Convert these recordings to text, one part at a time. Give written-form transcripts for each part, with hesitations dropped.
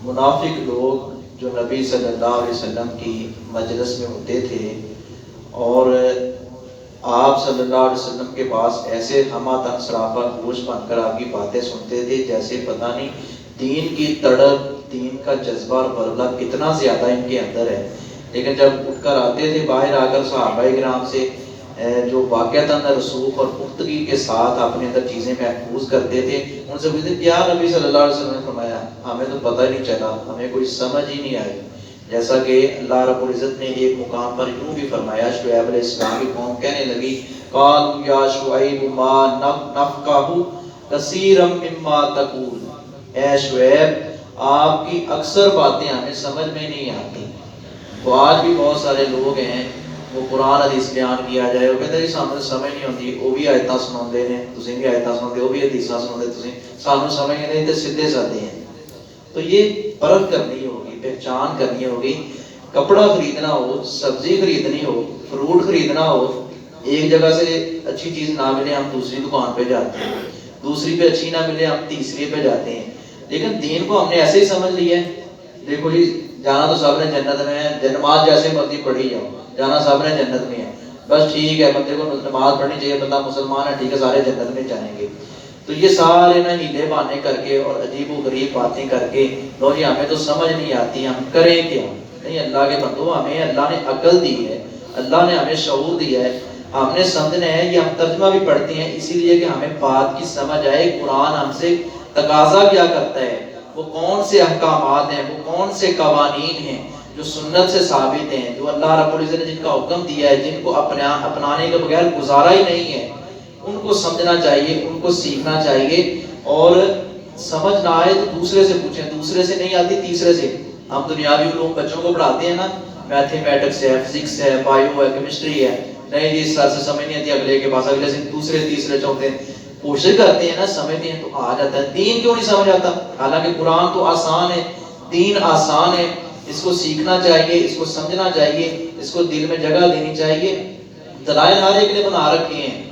منافق لوگ جو نبی صلی اللہ علیہ وسلم کی مجلس میں ہوتے تھے اور آپ صلی اللہ علیہ وسلم کے پاس ایسے ہمہ تن سراپا گوش بن کر آپ کی باتیں سنتے تھے جیسے پتہ نہیں دین کی تڑپ، دین کا جذبہ اور بلبلہ کتنا زیادہ ان کے اندر ہے. لیکن جب اٹھ کر آتے تھے باہر آ کر صحابہ کرام سے جو واقعتاً رسوخ اور پختگی کے ساتھ اپنے اندر چیزیں محفوظ کرتے تھے، ان سے پوچھتے کیا نبی صلی اللہ علیہ وسلم نے فرمایا؟ ہمیں تو پتہ ہی نہیں چلا، ہمیں کوئی سمجھ ہی نہیں آئی. جیسا کہ اللہ رب العزت نے ایک مقام پر یوں بھی فرمایا، شعیب علیہ السلام کی قوم کہنے لگی قالوا یا شعیب ما نفقہ کثیرا مما تقول، اے شعیب آپ کی اکثر باتیں ہمیں سمجھ میں نہیں آتی. تو آج بھی بہت سارے لوگ ہیں وہ قرآن حدیث بیان کیا جائے وہ کہتے ہیں سانوں سمجھ نہیں آتی، وہ بھی آیتاں سناتے ہیں تسی بھی آیتاں سناتے، وہ بھی حدیثاں سناتے تسی سانوں سمجھ نہیں تے سیدھے سادے ہیں. تو یہ فرق کرنی ہوگی، پہچان کرنی ہوگی. کپڑا خریدنا ہو، سبزی خریدنی ہو، فروٹ خریدنا ہو، ایک جگہ سے اچھی چیز نہ ملے ہم دوسری دکان پہ جاتے ہیں، دوسری پہ اچھی نہ ملے ہم تیسری پہ جاتے ہیں. لیکن دین کو ہم نے ایسے ہی سمجھ لیا ہے، دیکھو جی جانا تو سب نے جنت میں ہے، نماز جیسے مرضی پڑھی جاؤ، جانا سب نے جنت میں ہے، بس ٹھیک ہے بندے کو نماز پڑھنی چاہیے، بندہ مسلمان ہے ٹھیک ہے سارے جنت میں جائیں گے. تو یہ سارے نا ہیلے بہانے کر کے اور عجیب و غریب باتیں کر کے لو جی ہمیں تو سمجھ نہیں آتی ہم کریں کیا. نہیں اللہ کے بندو، ہمیں اللہ نے عقل دی ہے، اللہ نے ہمیں شعور دیا ہے، ہم نے سمجھنا ہے. یہ ہم ترجمہ بھی پڑھتے ہیں اسی لیے کہ ہمیں بات کی سمجھ آئے قرآن ہم سے تقاضا کیا کرتا ہے، وہ کون سے احکامات ہیں، وہ کون سے قوانین ہیں جو سنت سے ثابت ہیں، جو اللہ رب العزت نے جن کا حکم دیا ہے، جن کو اپنانے کے بغیر گزارا ہی نہیں ہے. ان کو سمجھنا چاہیے، ان کو سیکھنا چاہیے. اور سمجھ نہ آئے تو دوسرے سے پوچھیں، دوسرے سے نہیں آتی تیسرے سے. ہم دنیاوی علوم بچوں کو پڑھاتے ہیں نا، میتھمیٹکس ہے، فزکس ہے، بایو ہے، کیمسٹری ہے، نہیں جی اس طرح سے سمجھ نہیں آتی اگلے کے پاس، اگلے سے دوسرے تیسرے چوتھے کوشش کرتے ہیں نا، سمجھتے ہیں تو آ جاتا ہے. دین کیوں نہیں سمجھ آتا؟ حالانکہ قرآن تو آسان ہے، دین آسان ہے، اس کو سیکھنا چاہیے، اس کو سمجھنا چاہیے، اس کو دل میں جگہ دینی چاہیے. دلائل ہر ایک نے بنا رکھے ہیں،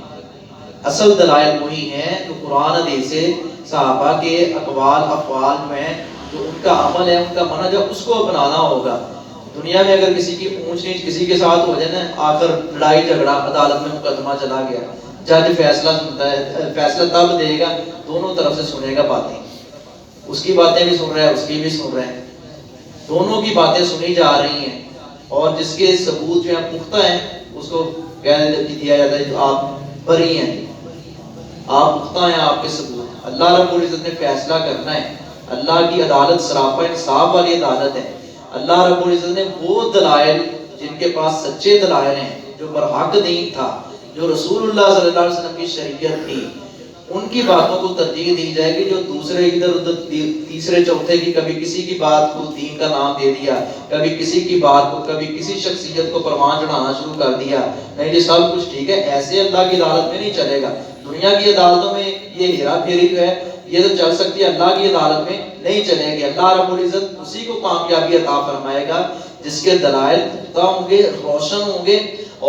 اصل دلائل وہی ہیں جو قرآن حدیث سے صحابہ کے اقوال افعال جو ہیں، جو ان کا عمل ہے، ان کا منہج ہے، اس کو اپنانا ہوگا. دنیا میں اگر کسی کی اونچ نیچ کسی کے ساتھ ہو جائے نا، آخر لڑائی جھگڑا، عدالت میں مقدمہ چلا گیا، جج فیصلہ سنتا ہے، فیصلہ تب دے گا دونوں طرف سے سنے گا باتیں، اس کی باتیں بھی سن رہے ہیں، اس کی بھی سن رہے ہیں، دونوں کی باتیں سنی جا رہی ہیں. اور جس کے ثبوت جو ہیں پختہ ہیں اس کو کہہ دیا جاتا ہے جو آپ بری ہیں، آپ پختہ ہیں، آپ کے ثبوت. اللہ رب العزت نے فیصلہ کرنا ہے، اللہ کی عدالت سراپا انصاف والی عدالت ہے. اللہ رب العزت نے وہ دلائل جن کے پاس سچے دلائل ہیں، جو برحق دین تھا، جو رسول اللہ صلی اللہ علیہ وسلم کی شریعت تھی، ان کی باتوں کو ترجیح دی جائے گی. جو دوسرے ادھر ادھر تیسرے چوتھے کی، کبھی کسی کی بات کو دین کا نام دے دیا، کبھی کسی کی بات کو، کبھی کسی شخصیت کو پروان چڑھانا شروع کر دیا، نہیں جی سب کچھ ٹھیک ہے، ایسے اللہ کی عدالت میں نہیں چلے گا. دنیا کی عدالتوں میں یہ ہیرا پھیری جو ہے یہ تو چل سکتی ہے، اللہ کی عدالت میں نہیں چلے گی. اللہ رب العزت اسی کو کامیابی عطا فرمائے گا جس کے دلائل پختہ ہوں گے، روشن ہوں گے،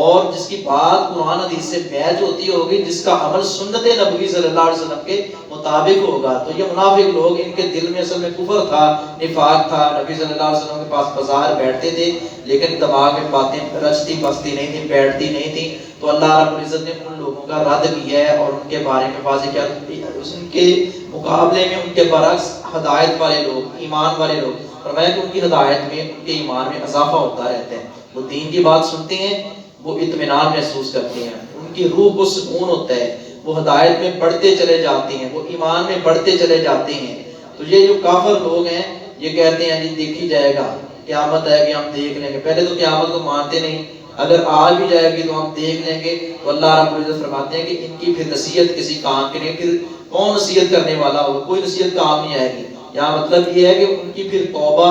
اور جس کی بات قرآن حدیث سے میچ ہوتی ہوگی، جس کا عمل سنت نبوی صلی اللہ علیہ وسلم کے مطابق ہوگا. تو یہ منافق لوگ، ان کے دل میں اصل میں کفر تھا، نفاق تھا. نبی صلی اللہ علیہ وسلم کے پاس بازار بیٹھتے تھے لیکن دماغ میں باتیں رچتی بستی نہیں تھی، بیٹھتی نہیں تھی. تو اللہ رب العزت نے ان لوگوں کا رد کیا ہے اور ان کے بارے میں واضح کیا، ان کے مقابلے میں ان کے برعکس ہدایت والے لوگ، ایمان والے لوگ، فرمایا کہ ان کی ہدایت میں، ان کے ایمان میں اضافہ ہوتا رہتا ہے. وہ دین کی بات سنتے ہیں، وہ اطمینان محسوس کرتے ہیں، ان کی روح کو سکون ہوتا ہے، وہ ہدایت میں بڑھتے چلے جاتے ہیں، وہ ایمان میں بڑھتے چلے جاتے ہیں. تو یہ جو کافر لوگ ہیں یہ کہتے ہیں جی دیکھی جائے گا، قیامت آئے گی ہم دیکھ لیں گے. پہلے تو قیامت کو مانتے نہیں، اگر آ بھی جائے گی تو ہم دیکھ لیں گے. تو اللہ رب العزت فرماتے ہیں کہ ان کی پھر نصیحت کسی کام کے نہیں، پھر کون نصیحت کرنے والا ہوگا، کوئی نصیحت کام نہیں آئے گی. یہاں مطلب یہ ہے کہ ان کی پھر توبہ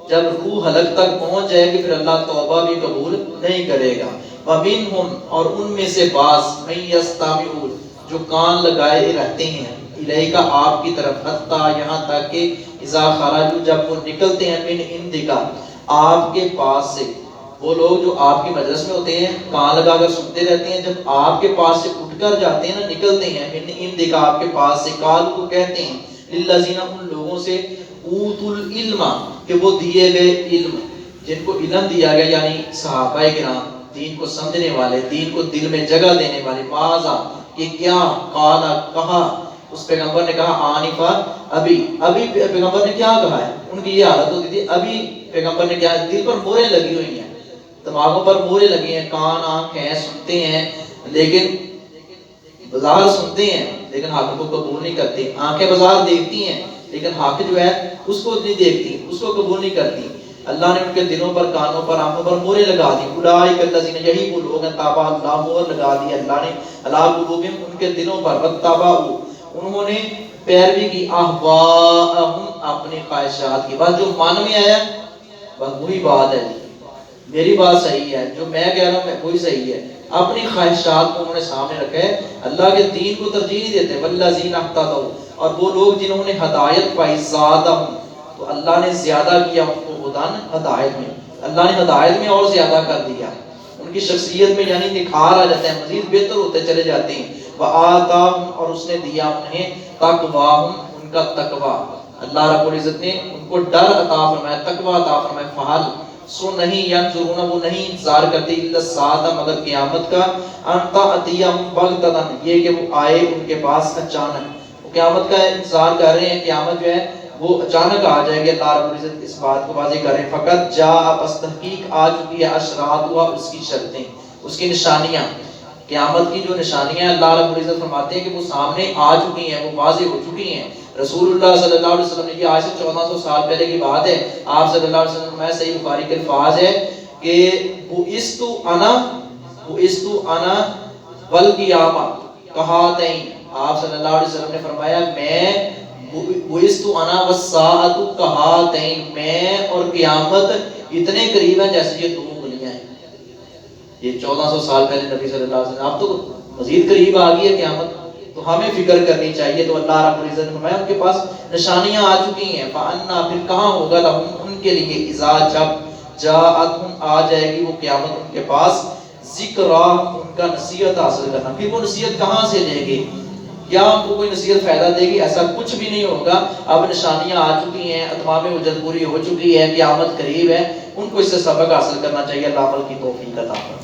جب روح حلق تک پہنچ جائے گی پھر اللہ توبہ بھی قبول نہیں کرے گا. وَمِنْهُمْ اور ان میں سے بعض مَن يَسْتَمِعُونَ جو کان لگائے رہتے ہیں الیک آپ کی طرف، حتیٰ یہاں تک کہ اذا خرجوا جب وہ نکلتے ہیں من عندک آپ کے پاس سے. وہ لوگ جو آپ کی مجلس میں ہوتے ہیں کان لگا کر سنتے رہتے ہیں، جب آپ کے پاس سے اٹھ اٹھ کر جاتے ہیں نا، نکلتے ہیں من عندک آپ کے پاس سے، قالوا کو کہتے ہیں للذین ان لوگوں سے اوتوا العلم کہ وہ دیے گئے علم، جن کو علم دیا گیا یعنی صحابہ کرام، دین کو سمجھنے والے، دین کو دل میں جگہ دینے والے، ماذا یہ کیا، قال کہا، اس پیغمبر نے کہا آنفا ابھی پیغمبر نے کیا کہا ہے، ان کی یہ حالت ہوتی تھی ابھی پیغمبر نے کیا، دل پر موریں لگی ہوئی ہیں، دماغوں پر موریں لگی ہیں، کان آنکھ ہیں، سنتے ہیں لیکن بازار سنتے ہیں لیکن حق کو قبول نہیں کرتے، آنکھیں بازار دیکھتی ہیں لیکن حق جو ہے اس کو نہیں دیکھتی، اس کو قبول نہیں کرتی، اللہ نے ان کے دلوں پر، کانوں پر، آنکھوں پر موریں لگا دی، اولئک الذین یہی وہ لوگ ہیں تابع اللہ مہر لگا دی اللہ نے علی قلوبہم ان کے دلوں پر، واتبعوا انہوں نے پیروی کی، اہواءہم اپنی خواہشات کی، بس جو من میں آیا بس وہی بات ہے، میری بات صحیح ہے، جو میں کہہ رہا ہوں وہی صحیح ہے، اپنی خواہشات کو انہوں نے سامنے رکھا ہے، اللہ کے دین کو ترجیح نہیں دیتے، والذین اہتدوا اور وہ لوگ جنہوں نے ہدایت پائی، زادہم تو اللہ نے زیادہ کیا ان کو ہدن ہدایت میں، اللہ نے ہدایت میں اور زیادہ کر دیا، ان کی شخصیت میں یعنی نکھار آ جاتے ہیں، مزید بہتر ہوتے چلے جاتے ہیں، وآتاہم اور اس نے دیا انہیں تقواہم ان کا تقوی، اللہ رب العزت نے ان کو ڈر عطا فرمایا، تقوی عطا فرمایا، فحل سو نہیں ینظرون وہ نہیں انتظار کرتے الا الساعۃ مگر قیامت کا، ان تأتیہم بغتۃ یہ کہ وہ آئے ان کے پاس اچانک، وہ قیامت کا انتظار کر رہے ہیں، قیامت جو ہے وہ اچانک آ جائے گی، اللہ رب العزت اس بات کو واضح کر رہے ہیں، فقط جاء پس تحقیق آ چکی ہے، اشراطها اس کی شرطیں، اس کی نشانیاں، قیامت کی جو نشانیاں اللہ رب العزت فرماتے ہیں کہ وہ سامنے آ چکی ہیں، وہ واضح ہو چکی ہیں، رسول اللہ صلی اللہ علیہ وسلم نے، یہ آج سے 1400 سال پہلے کی بات ہے، آپ صلی اللہ علیہ وسلم میں صحیح بخاری کے الفاظ ہے کہ بعثت انا والقیامہ کہاتین، آپ صلی اللہ علیہ وسلم نے فرمایا میں بعثت انا والساعۃ کہاتین، میں اور قیامت اتنے قریب ہیں جیسے یہ دو انگلیاں ہیں، یہ 1400 سال پہلے نبی صلی اللہ علیہ وسلم، اب تو مزید قریب آ گئی ہے قیامت، تو ہمیں فکر کرنی چاہیے، تو اللہ رب العزت نے فرمایا ان کے پاس نشانیاں آ چکی ہیں، فَأَنَّا پھر کہاں ہوگا لَهُمْ ان کے لیے، اذا جب جاءتهم آ جائے گی وہ قیامت ان کے پاس، ذکراہم ان کا نصیحت حاصل کرنا، پھر وہ نصیحت کہاں سے لیں گے، کیا ان کو کوئی نصیحت فائدہ دے گی، ایسا کچھ بھی نہیں ہوگا، اب نشانیاں آ چکی ہیں، اتمام حجت پوری ہو چکی ہے، قیامت قریب ہے، ان کو اس سے سبق حاصل کرنا چاہیے، اللہ عمل کی توفیق عطا فرمائے۔